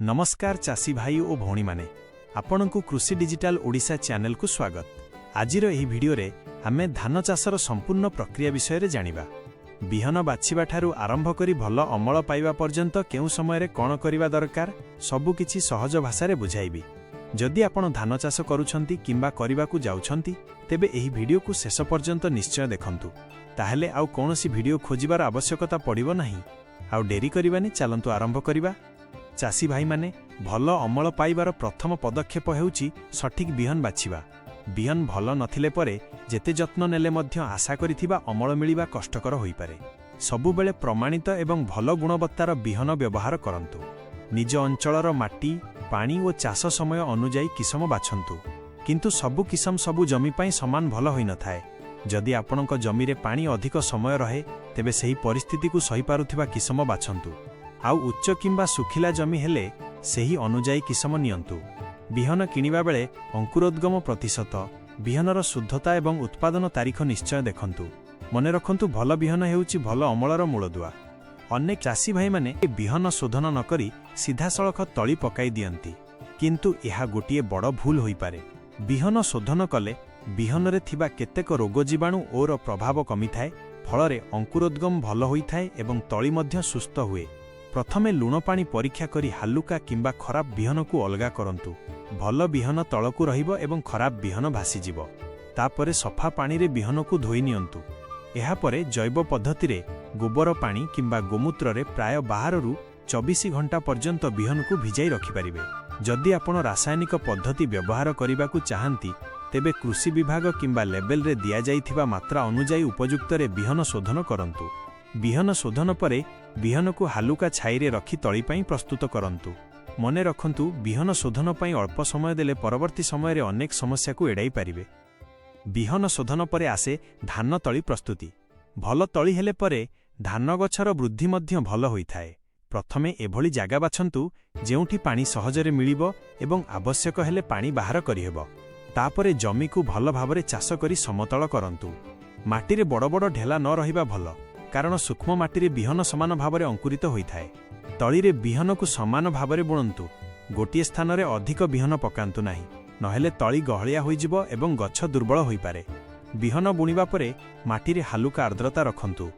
नमस्कार चासी भाई और भौणी माने आपनकु कृषि डिजिटल ओडिशा चैनल को स्वागत। आजिर एही भिडियो रे हमें धान चाषर संपूर्ण प्रक्रिया विषय रे जानिबा। बिहन बाछिबा ठारू आरंभ करी भल अमल पाइबा पर्यंत केउ समय रे कोन करिबा दरकार सबु किछि सहज भाषा रे बुझाइबी। जदि आपण धान चाष करूछंती किंबा करिबाकू जाउछंती तेबे एही भिडियो को शेष पर्यंत निश्चय देखंतु, ताहेले आउ कोनोसी भिडियो खोजिबार आवश्यकता पड़िबो नाही। आउ डेरी करिबानी, चलंतु आरंभ करिबा। चासी भाई माने भल अमल पाइबार प्रथम पदक्षेप हेउची सठिक बिहन बाछिबा। बिहन भल नथिले परे जेते जत्न नेले मध्य आशा करिथिबा अमल मिलिबा कष्टकर होई पारे। सबु बेले प्रमाणित एवं भल गुणवत्तार बिहन व्यवहार करंतु। निज अंचलर माटी, पानी और चाष समय अनुजाई किसम बाछंतु, किंतु सबु किसम सबु जमी पाई समान भल होई नथाए। जदि आपणक जमी रे पानी अधिक समय रहे तेबे सही परिस्थिति को सही पारुथिबा किसम बाछंतु। आउ उच्च किंबा सुखिला जमी हेले सेही अनुजाई किसम नियंतु। बिहन किनिबा बेले अंकुरोद्गम प्रतिशत, बिहनर शुद्धता एवं उत्पादन तारीख निश्चय देखंतु। मने रखंतु भल बिहन हेउची भल अमलर मूलदुआ। अनेक चासी भाई माने बिहन शोधन न करी सीधा सड़क तली पकाई दियंती, किंतु यह गोटिए बड़ भूल होई पारे। बिहन शोधन कले बिहन रे थिबा केतेक रोग जीवाणु ओर प्रभाव कमी थाए, फलरे अंकुरोद्गम भल होई थाए एवं तली मध्य सुस्थ हुए। प्रथमे लुण पानी परीक्षा करी हालुका किंबा खराब बिहन को अलगा करंतु। भल बिहन तळकू रहिबो एवं खराब बिहन भासी जिवो। तापरे सफा पानी रे बिहन को धोई नियंतु। एहा परे जैव पद्धति रे गोबर पानी किंबा गोमूत्र रे प्राय 12 रु 24 घंटा पर्यंत बिहन को भिजाई रखि पारिबे। जदि आपण रासायनिक पद्धति व्यवहार करिबाकू चाहंती तेबे कृषि विभाग किंबा लेबेल रे दिया जाइथिबा मात्रा अनुजाई उपयुक्त रे बिहन शोधन करंतु। बिहन शोधन परे बिहन को हालुका छाई रे रखी तली पाई प्रस्तुत करंतु। मने रखंतु बिहन शोधन पाई अल्प समय देले परवर्ती समय रे अनेक समस्या को एडाई पारिबे। बिहन शोधन परे आसे धान तली प्रस्तुति। भल तली हेले परे धान गछर वृद्धि मध्य भल होई थाए। प्रथमे एभली जागा बाछंतु जेउठी पानी सहजरे मिलिबो एवं आवश्यक हेले पानी बाहर करिहेबो। तापरे जमी को भल भाबरे चाष करी समतल करंतु। माटी रे बड़ बड़ ढेला न रहिबा भल, कारण सूक्ष्म माटी रे बिहन समान भावरे अंकुरित होई थाए। तली रे बिहन को समान भावरे बुणंतु। गोटिए स्थान रे अधिक बिहन पकांतु नाही, नहेले तली गहलिया होई जिवो एवं गछ दुर्बल होई पारे। बिहन बुणिबा परे माटी रे हालुका आर्द्रता रखंतु।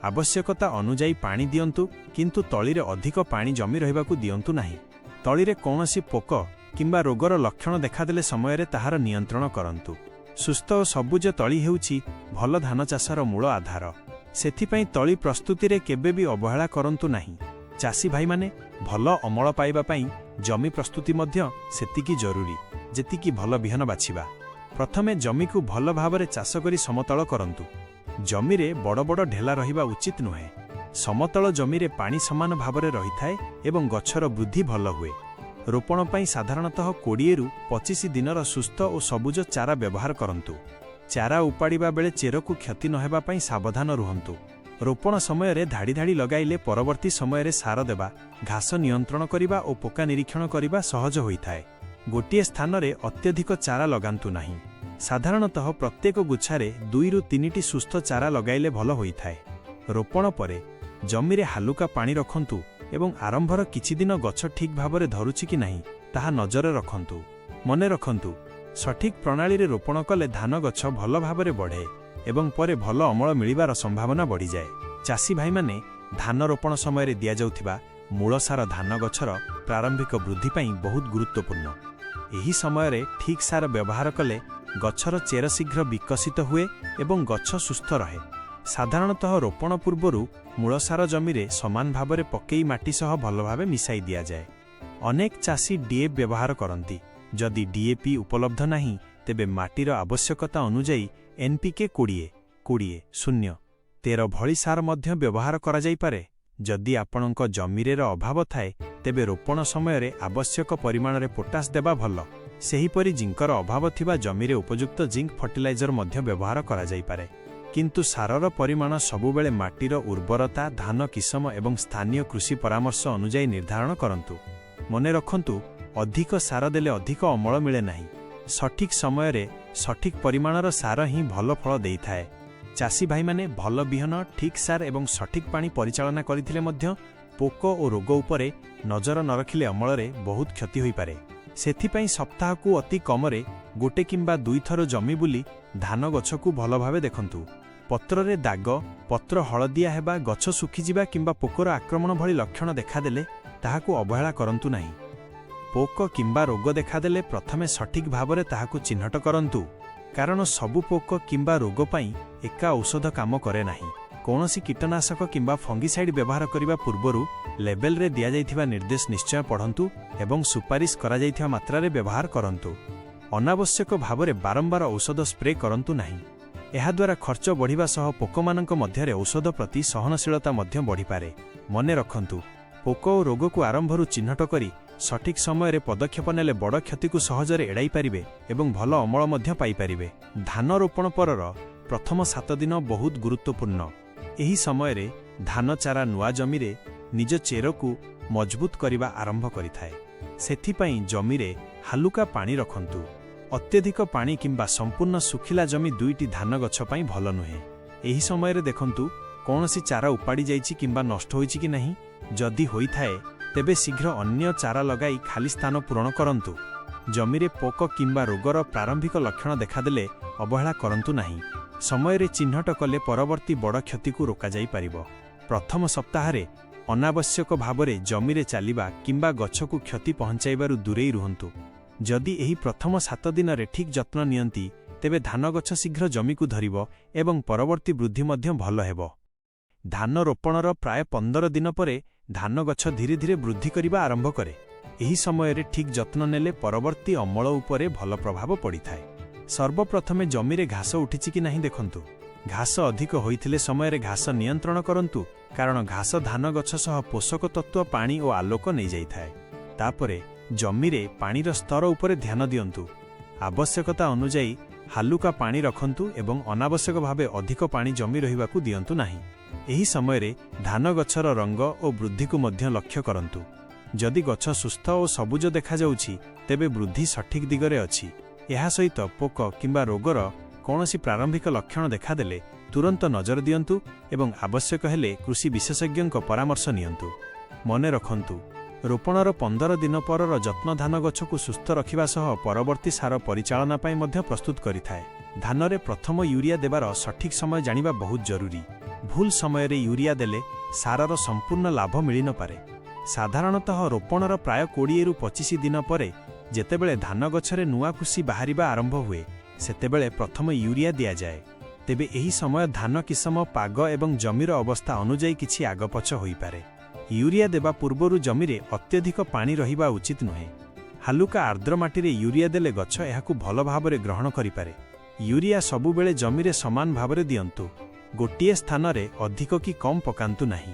आवश्यकता अनुजाई पानी दियंतु, किंतु तली रे अधिक पानी जमी रहिबाकू दियंतु नाही। तली रे कोनोसी पोक किंबा रोगर लक्षण देखादेले समय रे ताहार नियंत्रण करंतु। सुस्थ और सबुज तली हेउची भल धान चाषर मूल आधार। सेथिपाई तली प्रस्तुति रे केबे भी अवहेला करंतु नाही। चासी भाई माने भल अमल पाइबा पाई जमी प्रस्तुति मध्य सेतिकी जरूरी जेतिकी भल बिहन बाछिबा। प्रथमे जमी को भल भावरे चाष करी समतल करंतु। जमी रे बड़ बड़ ढेला रहिबा उचित नुहे। समतल जमी रे पानी समान भावरे रहिथाए एवं गछर वृद्धि भल हुए। रोपण पाई साधारणतः 20 रु 25 दिनर सुस्थ और सबुज चारा व्यवहार करंतु। चारा उपाड़िबा बेले चेर को क्षति न हेबा पाई सावधान रुहंतु। रोपण समय रे धाड़ी धाड़ी लगाइले परवर्ती समय रे सार देबा, घास नियंत्रण करिबा और पोका निरीक्षण करिबा सहज होइथाए। गोटिए स्थान रे अत्यधिक चारा लगांतु नाही। साधारणतः प्रत्येक गुच्छारे 2 रु 3टी सुस्थ चारा लगाइले भल होइथाए। रोपण परे जमी रे हालुका पानी रखंतु एवं आरंभर किछि दिन गछ ठीक भावरे धरुछि कि नाही ताहा नजर रखंतु। मने रखंतु सठिक प्रणाली रे रोपण कले धान गछ भल भावरे बढ़े एवं परे भल अमल मिलिबार संभावना बढ़ी जाए। चासी भाई माने धान रोपण समय रे दिया जाउथिबा मूल सार धान गछर प्रारंभिक वृद्धि पाई बहुत गुरुत्वपूर्ण। एही समय रे ठीक सार व्यवहार कले गछर चेर शीघ्र विकसित हुए एवं गछ सुस्थ रहे। साधारणतः रोपण पूर्वरु मूल सार जमी रे समान भावरे पकेई माटी सह भल भावे मिसाई दिया जाए। अनेक चासी डीएपी व्यवहार करंती। जदि डीएपी उपलब्ध नहीं तेबे माटीर आवश्यकता अनुजाई एनपीके 20-20-0-13 भली सार मध्य व्यवहार करा जाई पारे। जदि आपणक जमीरे अभाव थाए तेबे रोपण समय रे आवश्यक परिमाण रे पोटास देबा भल। सेहीपरि जिंकर अभाव थिबा जमीरे उपयुक्त जिंक फर्टिलाइजर मध्य व्यवहार करा जाई पारे। किंतु सारर परिमाण सबुबेले माटीर उर्वरता, धान किसम एवं स्थानीय कृषि परामर्श अनुजाई निर्धारण करंतु। मने रखंतु अधिक सार देले अधिक अमल मिले नाही। सठिक समय रे सठिक परिमाणर सार ही भल फल देइथाए। चासी भाई माने भल बिहन, ठीक सार एवं सठिक पानी परिचालना करिथिले मध्य ପୋକ ଓ ରୋଗ ଉପରେ ନଜର ନ ରଖିଲେ ଅମଳରେ ବହୁତ କ୍ଷତି ହୋଇପାରେ। ସେଥିପାଇଁ ସପ୍ତାହକୁ ଅତି କମରେ ଗୋଟେ କିମ୍ବା 2 ଥର ଜମି ବୁଲି ଧାନ ଗଛକୁ ଭଲ ଭାବେ ଦେଖନ୍ତୁ। ପତ୍ରରେ ଦାଗ, ପତ୍ର ହଳଦିଆ ହେବା, ଗଛ ଶୁଖିଯିବା କିମ୍ବା ପୋକର ଆକ୍ରମଣ ଭଳି ଲକ୍ଷଣ ଦେଖାଦେଲେ ତାହାକୁ ଅବହେଳା କରନ୍ତୁ ନାହିଁ। ପୋକ କିମ୍ବା ରୋଗ ଦେଖାଦେଲେ ପ୍ରଥମେ ସଠିକ୍ ଭାବରେ ତାହାକୁ ଚିହ୍ନଟ କରନ୍ତୁ, କାରଣ ସବୁ ପୋକ କିମ୍ବା ରୋଗ ପାଇଁ ଏକା ଔଷଧ କାମ କରେ ନାହିଁ। କୌଣସି କୀଟନାଶକ କିମ୍ବା ଫଙ୍ଗିସାଇଡ୍ ବ୍ୟବହାର କରିବା ପୂର୍ବରୁ ଲେବେଲରେ ଦିଆଯାଇଥିବା ନିର୍ଦ୍ଦେଶ ନିଶ୍ଚୟ ପଢ଼ନ୍ତୁ ଏବଂ ସୁପାରିଶ କରାଯାଇଥିବା ମାତ୍ରାରେ ବ୍ୟବହାର କରନ୍ତୁ। ଅନାବଶ୍ୟକ ଭାବରେ ବାରମ୍ବାର ଔଷଧ ସ୍ପ୍ରେ କରନ୍ତୁ ନାହିଁ। ଏହାଦ୍ୱାରା ଖର୍ଚ୍ଚ ବଢ଼ିବା ସହ ପୋକମାନଙ୍କ ମଧ୍ୟରେ ଔଷଧ ପ୍ରତି ସହନଶୀଳତା ମଧ୍ୟ ବଢ଼ିପାରେ। ମନେ ରଖନ୍ତୁ, ପୋକ ଓ ରୋଗକୁ ଆରମ୍ଭରୁ ଚିହ୍ନଟ କରି ସଠିକ୍ ସମୟରେ ପଦକ୍ଷେପ ନେଲେ ବଡ଼ କ୍ଷତିକୁ ସହଜରେ ଏଡ଼ାଇ ପାରିବେ ଏବଂ ଭଲ ଅମଳ ମଧ୍ୟ ପାଇପାରିବେ। ଧାନ ରୋପଣ ପରର ପ୍ରଥମ 7 ଦିନ ବହୁତ ଗୁରୁତ୍ୱପୂର୍ଣ୍ଣ। ଏହି ସମୟରେ ଧାନ ଚାରା ନୂଆ ଜମିରେ ନିଜ ଚେରକୁ ମଜବୁତ କରିବା ଆରମ୍ଭ କରିଥାଏ। ସେଥିପାଇଁ ଜମିରେ ହାଲୁକା ପାଣି ରଖନ୍ତୁ। ଅତ୍ୟଧିକ ପାଣି କିମ୍ବା ସମ୍ପୂର୍ଣ୍ଣ ଶୁଖିଲା ଜମି ଦୁଇଟି ଧାନ ଗଛ ପାଇଁ ଭଲ ନୁହେଁ। ଏହି ସମୟରେ ଦେଖନ୍ତୁ କୌଣସି ଚାରା ଉପାଡ଼ି ଯାଇଛି କିମ୍ବା ନଷ୍ଟ ହୋଇଛି କି ନାହିଁ। ଯଦି ହୋଇଥାଏ ତେବେ ଶୀଘ୍ର ଅନ୍ୟ ଚାରା ଲଗାଇ ଖାଲି ସ୍ଥାନ ପୂରଣ କରନ୍ତୁ। ଜମିରେ ପୋକ କିମ୍ବା ରୋଗର ପ୍ରାରମ୍ଭିକ ଲକ୍ଷଣ ଦେଖାଦେଲେ ଅବହେଳା କରନ୍ତୁ ନାହିଁ। ସମୟରେ ଚିହ୍ନଟ କଲେ ପରବର୍ତ୍ତୀ ବଡ଼ କ୍ଷତିକୁ ରୋକାଯାଇପାରିବ। ପ୍ରଥମ ସପ୍ତାହରେ ଅନାବଶ୍ୟକ ଭାବରେ ଜମିରେ ଚାଲିବା କିମ୍ବା ଗଛକୁ କ୍ଷତି ପହଞ୍ଚାଇବାରୁ ଦୂରେଇ ରୁହନ୍ତୁ। ଯଦି ଏହି ପ୍ରଥମ 7 ଦିନରେ ଠିକ୍ ଯତ୍ନ ନିଅନ୍ତି, ତେବେ ଧାନ ଗଛ ଶୀଘ୍ର ଜମିକୁ ଧରିବ ଏବଂ ପରବର୍ତ୍ତୀ ବୃଦ୍ଧି ମଧ୍ୟ ଭଲ ହେବ। ଧାନ ରୋପଣର ପ୍ରାୟ 15 ଦିନ ପରେ ଧାନ ଗଛ ଧୀରେ ଧୀରେ ବୃଦ୍ଧି କରିବା ଆରମ୍ଭ କରେ। ଏହି ସମୟରେ ଠିକ୍ ଯତ୍ନ ନେଲେ ପରବର୍ତ୍ତୀ ଅମଳ ଉପରେ ଭଲ ପ୍ରଭାବ ପଡ଼ିଥାଏ। ସର୍ବପ୍ରଥମେ ଜମିରେ ଘାସ ଉଠିଛି କି ନାହିଁ ଦେଖନ୍ତୁ। ଘାସ ଅଧିକ ହୋଇଥିଲେ ସମୟରେ ଘାସ ନିୟନ୍ତ୍ରଣ କରନ୍ତୁ, କାରଣ ଘାସ ଧାନ ଗଛ ସହ ପୋଷକ ତତ୍ତ୍ୱ, ପାଣି ଓ ଆଲୋକ ନେଇଯାଇଥାଏ। ତାପରେ ଜମିରେ ପାଣିର ସ୍ତର ଉପରେ ଧ୍ୟାନ ଦିଅନ୍ତୁ। ଆବଶ୍ୟକତା ଅନୁଯାୟୀ ହାଲୁକା ପାଣି ରଖନ୍ତୁ ଏବଂ ଅନାବଶ୍ୟକ ଭାବେ ଅଧିକ ପାଣି ଜମି ରହିବାକୁ ଦିଅନ୍ତୁ ନାହିଁ। ଏହି ସମୟରେ ଧାନ ଗଛର ରଙ୍ଗ ଓ ବୃଦ୍ଧିକୁ ମଧ୍ୟ ଲକ୍ଷ୍ୟ କରନ୍ତୁ। ଯଦି ଗଛ ସୁସ୍ଥ ଓ ସବୁଜ ଦେଖାଯାଉଛି, ତେବେ ବୃଦ୍ଧି ସଠିକ୍ ଦିଗରେ ଅଛି। ଏହା ସହିତ ପୋକ କିମ୍ବା ରୋଗର କୌଣସି ପ୍ରାରମ୍ଭିକ ଲକ୍ଷଣ ଦେଖାଦେଲେ ତୁରନ୍ତ ନଜର ଦିଅନ୍ତୁ ଏବଂ ଆବଶ୍ୟକ ହେଲେ କୃଷି ବିଶେଷଜ୍ଞଙ୍କ ପରାମର୍ଶ ନିଅନ୍ତୁ। ମନେ ରଖନ୍ତୁ, ରୋପଣର 15 ଦିନ ପରର ଯତ୍ନ ଧାନ ଗଛକୁ ସୁସ୍ଥ ରଖିବା ସହ ପରବର୍ତ୍ତୀ ସାର ପରିଚାଳନା ପାଇଁ ମଧ୍ୟ ପ୍ରସ୍ତୁତ କରିଥାଏ। ଧାନରେ ପ୍ରଥମ ୟୁରିଆ ଦେବାର ସଠିକ୍ ସମୟ ଜାଣିବା ବହୁତ ଜରୁରୀ। ଭୁଲ ସମୟରେ ୟୁରିଆ ଦେଲେ ସାରର ସମ୍ପୂର୍ଣ୍ଣ ଲାଭ ମିଳିନପାରେ। ସାଧାରଣତଃ ରୋପଣର ପ୍ରାୟ 20ରୁ 25 ଦିନ ପରେ ଯେତେବେଳେ ଧାନ ଗଛରେ ନୂଆ କୁଶି ବାହାରିବା ଆରମ୍ଭ ହୁଏ, ସେତେବେଳେ ପ୍ରଥମ ୟୁରିଆ ଦିଆଯାଏ। ତେବେ ଏହି ସମୟ ଧାନ କିସମ, ପାଗ ଏବଂ ଜମିର ଅବସ୍ଥା ଅନୁଯାୟୀ କିଛି ଆଗପଛ ହୋଇପାରେ। ୟୁରିଆ ଦେବା ପୂର୍ବରୁ ଜମିରେ ଅତ୍ୟଧିକ ପାଣି ରହିବା ଉଚିତ ନୁହେଁ। ହାଲୁକା ଆର୍ଦ୍ର ମାଟିରେ ୟୁରିଆ ଦେଲେ ଗଛ ଏହାକୁ ଭଲ ଭାବରେ ଗ୍ରହଣ କରିପାରେ। ୟୁରିଆ ସବୁବେଳେ ଜମିରେ ସମାନ ଭାବରେ ଦିଅନ୍ତୁ। ଗୋଟିଏ ସ୍ଥାନରେ ଅଧିକ କି କମ୍ ପକାନ୍ତୁ ନାହିଁ।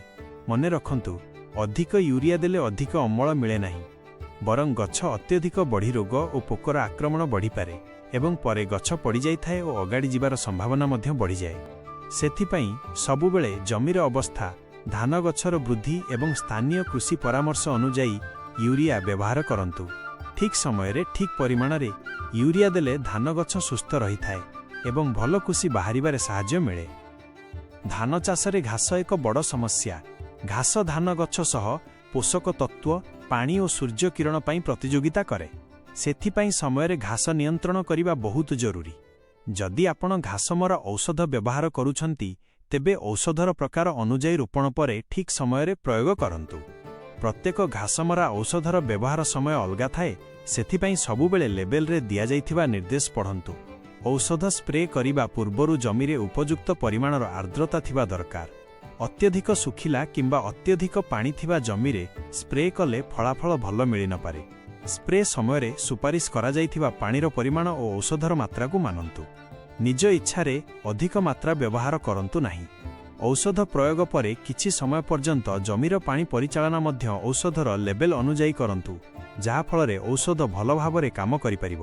ମନେ ରଖନ୍ତୁ, ଅଧିକ ୟୁରିଆ ଦେଲେ ଅଧିକ ଅମଳ ମିଳେ ନାହିଁ, ବରଂ ଗଛ ଅତ୍ୟଧିକ ବଢ଼ି ରୋଗ ଓ ପୋକର ଆକ୍ରମଣ ବଢ଼ିପାରେ ଏବଂ ପରେ ଗଛ ପଡ଼ିଯାଇଥାଏ ଓ ଅଗାଡ଼ି ଯିବାର ସମ୍ଭାବନା ମଧ୍ୟ ବଢ଼ିଯାଏ। ସେଥିପାଇଁ ସବୁବେଳେ ଜମିର ଅବସ୍ଥା, ଧାନ ଗଛର ବୃଦ୍ଧି ଏବଂ ସ୍ଥାନୀୟ କୃଷି ପରାମର୍ଶ ଅନୁଯାୟୀ ୟୁରିଆ ବ୍ୟବହାର କରନ୍ତୁ। ଠିକ୍ ସମୟରେ ଠିକ୍ ପରିମାଣରେ ୟୁରିଆ ଦେଲେ ଧାନ ଗଛ ସୁସ୍ଥ ରହିଥାଏ ଏବଂ ଭଲ କୃଷି ବାହାରିବାରେ ସାହାଯ୍ୟ ମିଳେ। ଧାନ ଚାଷରେ ଘାସ ଏକ ବଡ଼ ସମସ୍ୟା। ଘାସ ଧାନ ଗଛ ସହ ପୋଷକ ତତ୍ତ୍ୱ, ପାଣି ଓ ସୂର୍ଯ୍ୟ କିରଣ ପାଇଁ ପ୍ରତିଯୋଗିତା କରେ। ସେଥିପାଇଁ ସମୟରେ ଘାସ ନିୟନ୍ତ୍ରଣ କରିବା ବହୁତ ଜରୁରୀ। ଯଦି ଆପଣ ଘାସମରା ଔଷଧ ବ୍ୟବହାର କରୁଛନ୍ତି, ତେବେ ଔଷଧର ପ୍ରକାର ଅନୁଯାୟୀ ରୋପଣ ପରେ ଠିକ୍ ସମୟରେ ପ୍ରୟୋଗ କରନ୍ତୁ। ପ୍ରତ୍ୟେକ ଘାସମରା ଔଷଧର ବ୍ୟବହାର ସମୟ ଅଲଗା ଥାଏ, ସେଥିପାଇଁ ସବୁବେଳେ ଲେବେଲରେ ଦିଆଯାଇଥିବା ନିର୍ଦ୍ଦେଶ ପଢ଼ନ୍ତୁ। ଔଷଧ ସ୍ପ୍ରେ କରିବା ପୂର୍ବରୁ ଜମିରେ ଉପଯୁକ୍ତ ପରିମାଣର ଆର୍ଦ୍ରତା ଥିବା ଦରକାର। ଅତ୍ୟଧିକ ଶୁଖିଲା କିମ୍ବା ଅତ୍ୟଧିକ ପାଣି ଥିବା ଜମିରେ ସ୍ପ୍ରେ କଲେ ଫଳାଫଳ ଭଲ ମିଳିନପାରେ। ସ୍ପ୍ରେ ସମୟରେ ସୁପାରିଶ କରାଯାଇଥିବା ପାଣିର ପରିମାଣ ଓ ଔଷଧର ମାତ୍ରାକୁ ମାନନ୍ତୁ। ନିଜ ଇଚ୍ଛାରେ ଅଧିକ ମାତ୍ରା ବ୍ୟବହାର କରନ୍ତୁ ନାହିଁ। ଔଷଧ ପ୍ରୟୋଗ ପରେ କିଛି ସମୟ ପର୍ଯ୍ୟନ୍ତ ଜମିର ପାଣି ପରିଚାଳନା ମଧ୍ୟ ଔଷଧର ଲେବେଲ ଅନୁଯାୟୀ କରନ୍ତୁ, ଯାହାଫଳରେ ଔଷଧ ଭଲ ଭାବରେ କାମ କରିପାରିବ।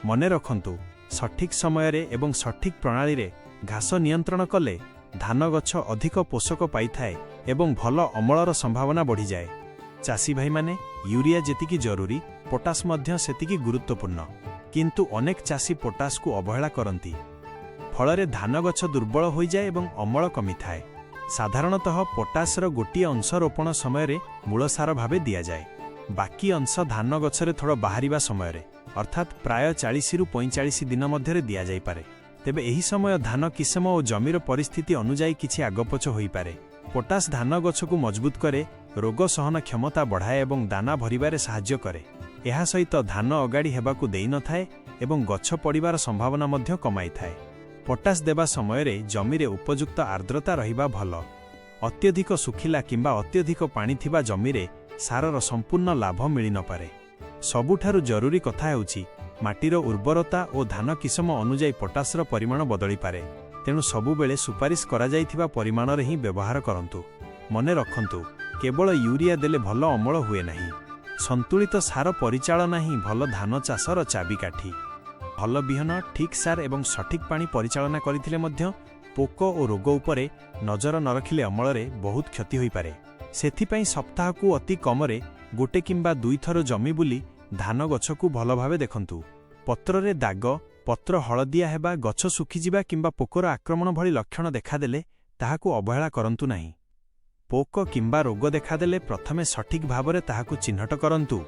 ମନେ ରଖନ୍ତୁ, ସଠିକ୍ ସମୟରେ ଏବଂ ସଠିକ୍ ପ୍ରଣାଳୀରେ ଘାସ ନିୟନ୍ତ୍ରଣ କଲେ ଧାନ ଗଛ ଅଧିକ ପୋଷକ ପାଇଥାଏ ଏବଂ ଭଲ ଅମଳର ସମ୍ଭାବନା ବଢ଼ିଯାଏ। ଚାଷୀ ଭାଇମାନେ, ୟୁରିଆ ଯେତିକି ଜରୁରୀ, ପୋଟାସ ମଧ୍ୟ ସେତିକି ଗୁରୁତ୍ୱପୂର୍ଣ୍ଣ। କିନ୍ତୁ ଅନେକ ଚାଷୀ ପୋଟାସକୁ ଅବହେଳା କରନ୍ତି। ଫଳରେ ଧାନ ଗଛ ଦୁର୍ବଳ ହୋଇଯାଏ ଏବଂ ଅମଳ କମିଥାଏ। ସାଧାରଣତଃ ପଟାସର ଗୋଟିଏ ଅଂଶ ରୋପଣ ସମୟରେ ମୂଳ ସାର ଭାବେ ଦିଆଯାଏ। ବାକି ଅଂଶ ଧାନ ଗଛରେ ଥୋଡ଼ ବାହାରିବା ସମୟରେ ଅର୍ଥାତ୍ ପ୍ରାୟ 40ରୁ 45 ଦିନ ମଧ୍ୟରେ ଦିଆଯାଇପାରେ। ତେବେ ଏହି ସମୟ ଧାନ କିସମ ଓ ଜମିର ପରିସ୍ଥିତି ଅନୁଯାୟୀ କିଛି ଆଗପଛ ହୋଇପାରେ। ପଟାସ ଧାନ ଗଛକୁ ମଜବୁତ କରେ, ରୋଗ ସହନ କ୍ଷମତା ବଢ଼ାଏ ଏବଂ ଦାନା ଭରିବାରେ ସାହାଯ୍ୟ କରେ। ଏହା ସହିତ ଧାନ ଅଗାଡ଼ି ହେବାକୁ ଦେଇନଥାଏ ଏବଂ ଗଛ ପଡ଼ିବାର ସମ୍ଭାବନା ମଧ୍ୟ କମାଇଥାଏ। ପଟାସ ଦେବା ସମୟରେ ଜମିରେ ଉପଯୁକ୍ତ ଆର୍ଦ୍ରତା ରହିବା ଭଲ। ଅତ୍ୟଧିକ ଶୁଖିଲା କିମ୍ବା ଅତ୍ୟଧିକ ପାଣି ଥିବା ଜମିରେ ସାରର ସମ୍ପୂର୍ଣ୍ଣ ଲାଭ ମିଳିନପାରେ। ସବୁଠାରୁ ଜରୁରୀ କଥା ହେଉଛି ମାଟିର ଉର୍ବରତା ଓ ଧାନ କିସମ ଅନୁଯାୟୀ ପଟାସର ପରିମାଣ ବଦଳିପାରେ। ତେଣୁ ସବୁବେଳେ ସୁପାରିଶ କରାଯାଇଥିବା ପରିମାଣରେ ହିଁ ବ୍ୟବହାର କରନ୍ତୁ। ମନେ ରଖନ୍ତୁ, କେବଳ ୟୁରିଆ ଦେଲେ ଭଲ ଅମଳ ହୁଏ ନାହିଁ। ସନ୍ତୁଳିତ ସାର ପରିଚାଳନା ହିଁ ଭଲ ଧାନ ଚାଷର ଚାବିକାଠି। ଭଲ ବିହନ, ଠିକ୍ ସାର ଏବଂ ସଠିକ୍ ପାଣି ପରିଚାଳନା କରିଥିଲେ ମଧ୍ୟ ପୋକ ଓ ରୋଗ ଉପରେ ନଜର ନ ରଖିଲେ ଅମଳରେ ବହୁତ କ୍ଷତି ହୋଇପାରେ। ସେଥିପାଇଁ ସପ୍ତାହକୁ ଅତି କମରେ 1 କିମ୍ବା 2 ଥର ଜମି ବୁଲି ଧାନ ଗଛକୁ ଭଲ ଭାବେ ଦେଖନ୍ତୁ। ପତ୍ରରେ ଦାଗ, ପତ୍ର ହଳଦିଆ ହେବା, ଗଛ ଶୁଖିଯିବା କିମ୍ବା ପୋକର ଆକ୍ରମଣ ଭଳି ଲକ୍ଷଣ ଦେଖାଦେଲେ ତାହାକୁ ଅବହେଳା କରନ୍ତୁ ନାହିଁ। ପୋକ କିମ୍ବା ରୋଗ ଦେଖାଦେଲେ ପ୍ରଥମେ ସଠିକ୍ ଭାବରେ ତାହାକୁ ଚିହ୍ନଟ କରନ୍ତୁ,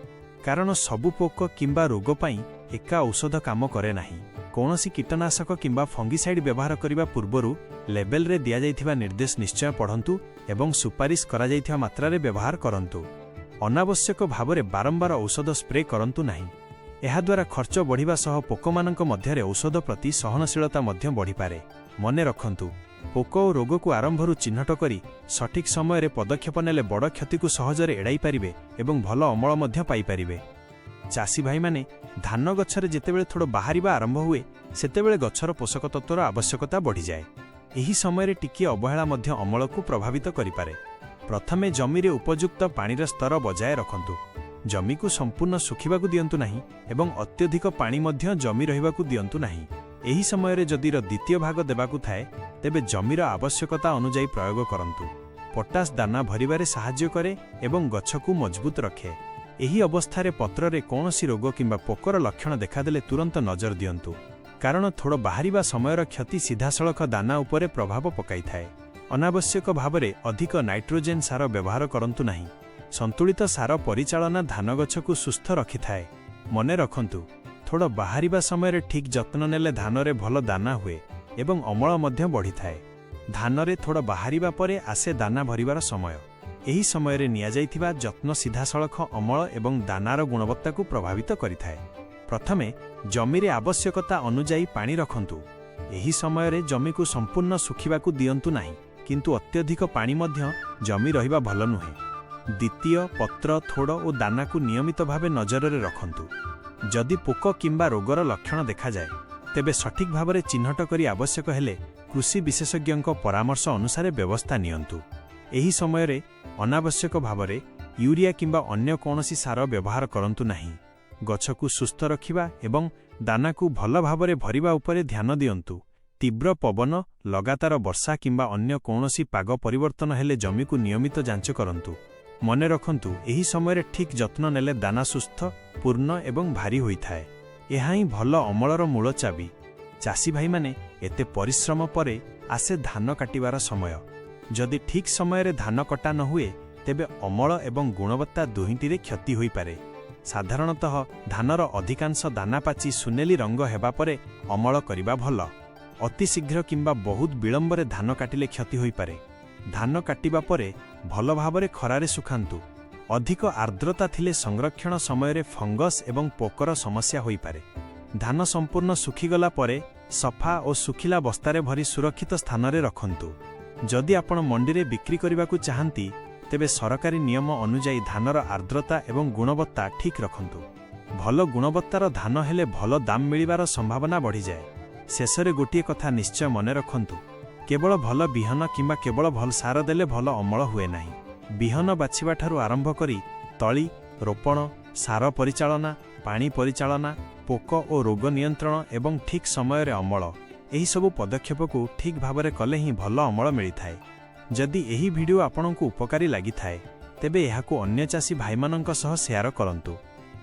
କାରଣ ସବୁ ପୋକ କିମ୍ବା ରୋଗ ପାଇଁ ଏକା ଔଷଧ କାମ କରେ ନାହିଁ। କୌଣସି କୀଟନାଶକ କିମ୍ବା ଫଙ୍ଗିସାଇଡ୍ ବ୍ୟବହାର କରିବା ପୂର୍ବରୁ ଲେବେଲରେ ଦିଆଯାଇଥିବା ନିର୍ଦ୍ଦେଶ ନିଶ୍ଚୟ ପଢ଼ନ୍ତୁ ଏବଂ ସୁପାରିଶ କରାଯାଇଥିବା ମାତ୍ରାରେ ବ୍ୟବହାର କରନ୍ତୁ। ଅନାବଶ୍ୟକ ଭାବରେ ବାରମ୍ବାର ଔଷଧ ସ୍ପ୍ରେ କରନ୍ତୁ ନାହିଁ। ଏହାଦ୍ୱାରା ଖର୍ଚ୍ଚ ବଢ଼ିବା ସହ ପୋକମାନଙ୍କ ମଧ୍ୟରେ ଔଷଧ ପ୍ରତି ସହନଶୀଳତା ମଧ୍ୟ ବଢ଼ିପାରେ। ମନେ ରଖନ୍ତୁ, ପୋକ ଓ ରୋଗକୁ ଆରମ୍ଭରୁ ଚିହ୍ନଟ କରି ସଠିକ୍ ସମୟରେ ପଦକ୍ଷେପ ନେଲେ ବଡ଼ କ୍ଷତିକୁ ସହଜରେ ଏଡ଼ାଇ ପାରିବେ ଏବଂ ଭଲ ଅମଳ ମଧ୍ୟ ପାଇପାରିବେ। ଚାଷୀ ଭାଇମାନେ, ଧାନ ଗଛରେ ଯେତେବେଳେ ଥୋଡ଼ ବାହାରିବା ଆରମ୍ଭ ହୁଏ, ସେତେବେଳେ ଗଛର ପୋଷକ ତତ୍ତ୍ୱର ଆବଶ୍ୟକତା ବଢ଼ିଯାଏ। ଏହି ସମୟରେ ଟିକିଏ ଅବହେଳା ମଧ୍ୟ ଅମଳକୁ ପ୍ରଭାବିତ କରିପାରେ। ପ୍ରଥମେ ଜମିରେ ଉପଯୁକ୍ତ ପାଣିର ସ୍ତର ବଜାୟ ରଖନ୍ତୁ। ଜମିକୁ ସମ୍ପୂର୍ଣ୍ଣ ଶୁଖିବାକୁ ଦିଅନ୍ତୁ ନାହିଁ ଏବଂ ଅତ୍ୟଧିକ ପାଣି ମଧ୍ୟ ଜମି ରହିବାକୁ ଦିଅନ୍ତୁ ନାହିଁ। ଏହି ସମୟରେ ଯଦିର ଦ୍ୱିତୀୟ ଭାଗ ଦେବାକୁ ଥାଏ, ତେବେ ଜମିର ଆବଶ୍ୟକତା ଅନୁଯାୟୀ ପ୍ରୟୋଗ କରନ୍ତୁ। ପଟାସ ଦାନା ଭରିବାରେ ସାହାଯ୍ୟ କରେ ଏବଂ ଗଛକୁ ମଜବୁତ ରଖେ। ଏହି ଅବସ୍ଥାରେ ପତ୍ରରେ କୌଣସି ରୋଗ କିମ୍ବା ପୋକର ଲକ୍ଷଣ ଦେଖାଦେଲେ ତୁରନ୍ତ ନଜର ଦିଅନ୍ତୁ, କାରଣ ଥୋଡ଼ ବାହାରିବା ସମୟର କ୍ଷତି ସିଧାସଳଖ ଦାନା ଉପରେ ପ୍ରଭାବ ପକାଇଥାଏ। ଅନାବଶ୍ୟକ ଭାବରେ ଅଧିକ ନାଇଟ୍ରୋଜେନ୍ ସାର ବ୍ୟବହାର କରନ୍ତୁ ନାହିଁ। ସନ୍ତୁଳିତ ସାର ପରିଚାଳନା ଧାନ ଗଛକୁ ସୁସ୍ଥ ରଖିଥାଏ। ମନେ ରଖନ୍ତୁ, ଥୋଡ଼ ବାହାରିବା ସମୟରେ ଠିକ୍ ଯତ୍ନ ନେଲେ ଧାନରେ ଭଲ ଦାନା ହୁଏ ଏବଂ ଅମଳ ମଧ୍ୟ ବଢ଼ିଥାଏ। ଧାନରେ ଥୋଡ଼ ବାହାରିବା ପରେ ଆସେ ଦାନା ଭରିବାର ସମୟ। ଏହି ସମୟରେ ନିଆଯାଇଥିବା ଯତ୍ନ ସିଧାସଳଖ ଅମଳ ଏବଂ ଦାନାର ଗୁଣବତ୍ତାକୁ ପ୍ରଭାବିତ କରିଥାଏ। ପ୍ରଥମେ ଜମିରେ ଆବଶ୍ୟକତା ଅନୁଯାୟୀ ପାଣି ରଖନ୍ତୁ। ଏହି ସମୟରେ ଜମିକୁ ସମ୍ପୂର୍ଣ୍ଣ ଶୁଖିବାକୁ ଦିଅନ୍ତୁ ନାହିଁ, କିନ୍ତୁ ଅତ୍ୟଧିକ ପାଣି ମଧ୍ୟ ଜମି ରହିବା ଭଲ ନୁହେଁ। ଦ୍ୱିତୀୟ, ପତ୍ର, ଥୋଡ଼ ଓ ଦାନାକୁ ନିୟମିତ ଭାବେ ନଜରରେ ରଖନ୍ତୁ। ଯଦି ପୋକ କିମ୍ବା ରୋଗର ଲକ୍ଷଣ ଦେଖାଯାଏ, ତେବେ ସଠିକ୍ ଭାବରେ ଚିହ୍ନଟ କରି ଆବଶ୍ୟକ ହେଲେ କୃଷି ବିଶେଷଜ୍ଞଙ୍କ ପରାମର୍ଶ ଅନୁସାରେ ବ୍ୟବସ୍ଥା ନିଅନ୍ତୁ। ଏହି ସମୟରେ ଅନାବଶ୍ୟକ ଭାବରେ ୟୁରିଆ କିମ୍ବା ଅନ୍ୟ କୌଣସି ସାର ବ୍ୟବହାର କରନ୍ତୁ ନାହିଁ। ଗଛକୁ ସୁସ୍ଥ ରଖିବା ଏବଂ ଦାନାକୁ ଭଲ ଭାବରେ ଭରିବା ଉପରେ ଧ୍ୟାନ ଦିଅନ୍ତୁ। ତୀବ୍ର ପବନ, ଲଗାତାର ବର୍ଷା କିମ୍ବା ଅନ୍ୟ କୌଣସି ପାଗ ପରିବର୍ତ୍ତନ ହେଲେ ଜମିକୁ ନିୟମିତ ଯାଞ୍ଚ କରନ୍ତୁ। ମନେ ରଖନ୍ତୁ, ଏହି ସମୟରେ ଠିକ୍ ଯତ୍ନ ନେଲେ ଦାନା ସୁସ୍ଥ, ପୂର୍ଣ୍ଣ ଏବଂ ଭାରି ହୋଇଥାଏ। ଏହା ହିଁ ଭଲ ଅମଳର ମୂଳ ଚାବି। ଚାଷୀ ଭାଇମାନେ, ଏତେ ପରିଶ୍ରମ ପରେ ଆସେ ଧାନ କାଟିବାର ସମୟ। ଯଦି ଠିକ୍ ସମୟରେ ଧାନ କଟା ନ ହୁଏ, ତେବେ ଅମଳ ଏବଂ ଗୁଣବତ୍ତା ଦୁହିଁଟିରେ କ୍ଷତି ହୋଇପାରେ। ସାଧାରଣତଃ ଧାନର ଅଧିକାଂଶ ଦାନା ପାଚି ସୁନେଲି ରଙ୍ଗ ହେବା ପରେ ଅମଳ କରିବା ଭଲ। ଅତି ଶୀଘ୍ର କିମ୍ବା ବହୁତ ବିଳମ୍ବରେ ଧାନ କାଟିଲେ କ୍ଷତି ହୋଇପାରେ। ଧାନ କାଟିବା ପରେ ଭଲ ଭାବରେ ଖରାରେ ଶୁଖାନ୍ତୁ। ଅଧିକ ଆର୍ଦ୍ରତା ଥିଲେ ସଂରକ୍ଷଣ ସମୟରେ ଫଙ୍ଗସ୍ ଏବଂ ପୋକର ସମସ୍ୟା ହୋଇପାରେ। ଧାନ ସମ୍ପୂର୍ଣ୍ଣ ଶୁଖିଗଲା ପରେ ସଫା ଓ ଶୁଖିଲା ବସ୍ତାରେ ଭରି ସୁରକ୍ଷିତ ସ୍ଥାନରେ ରଖନ୍ତୁ। ଯଦି ଆପଣ ମଣ୍ଡିରେ ବିକ୍ରି କରିବାକୁ ଚାହାନ୍ତି, ତେବେ ସରକାରୀ ନିୟମ ଅନୁଯାୟୀ ଧାନର ଆର୍ଦ୍ରତା ଏବଂ ଗୁଣବତ୍ତା ଠିକ୍ ରଖନ୍ତୁ। ଭଲ ଗୁଣବତ୍ତାର ଧାନ ହେଲେ ଭଲ ଦାମ ମିଳିବାର ସମ୍ଭାବନା ବଢ଼ିଯାଏ। ଶେଷରେ ଗୋଟିଏ କଥା ନିଶ୍ଚୟ ମନେ ରଖନ୍ତୁ, କେବଳ ଭଲ ବିହନ କିମ୍ବା କେବଳ ଭଲ ସାର ଦେଲେ ଭଲ ଅମଳ ହୁଏ ନାହିଁ। ବିହନ ବାଛିବାଠାରୁ ଆରମ୍ଭ କରି ତଳି, ରୋପଣ, ସାର ପରିଚାଳନା, ପାଣି ପରିଚାଳନା, ପୋକ ଓ ରୋଗ ନିୟନ୍ତ୍ରଣ ଏବଂ ଠିକ୍ ସମୟରେ ଅମଳ, ଏହିସବୁ ପଦକ୍ଷେପକୁ ଠିକ୍ ଭାବରେ କଲେ ହିଁ ଭଲ ଅମଳ ମିଳିଥାଏ। ଯଦି ଏହି ଭିଡ଼ିଓ ଆପଣଙ୍କୁ ଉପକାରୀ ଲାଗିଥାଏ, ତେବେ ଏହାକୁ ଅନ୍ୟ ଚାଷୀ ଭାଇମାନଙ୍କ ସହ ସେୟାର କରନ୍ତୁ।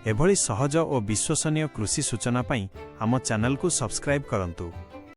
ଏଭଳି ସହଜ ଓ ବିଶ୍ୱସନୀୟ କୃଷି ସୂଚନା ପାଇଁ ଆମ ଚ୍ୟାନେଲକୁ ସବସ୍କ୍ରାଇବ୍ କରନ୍ତୁ।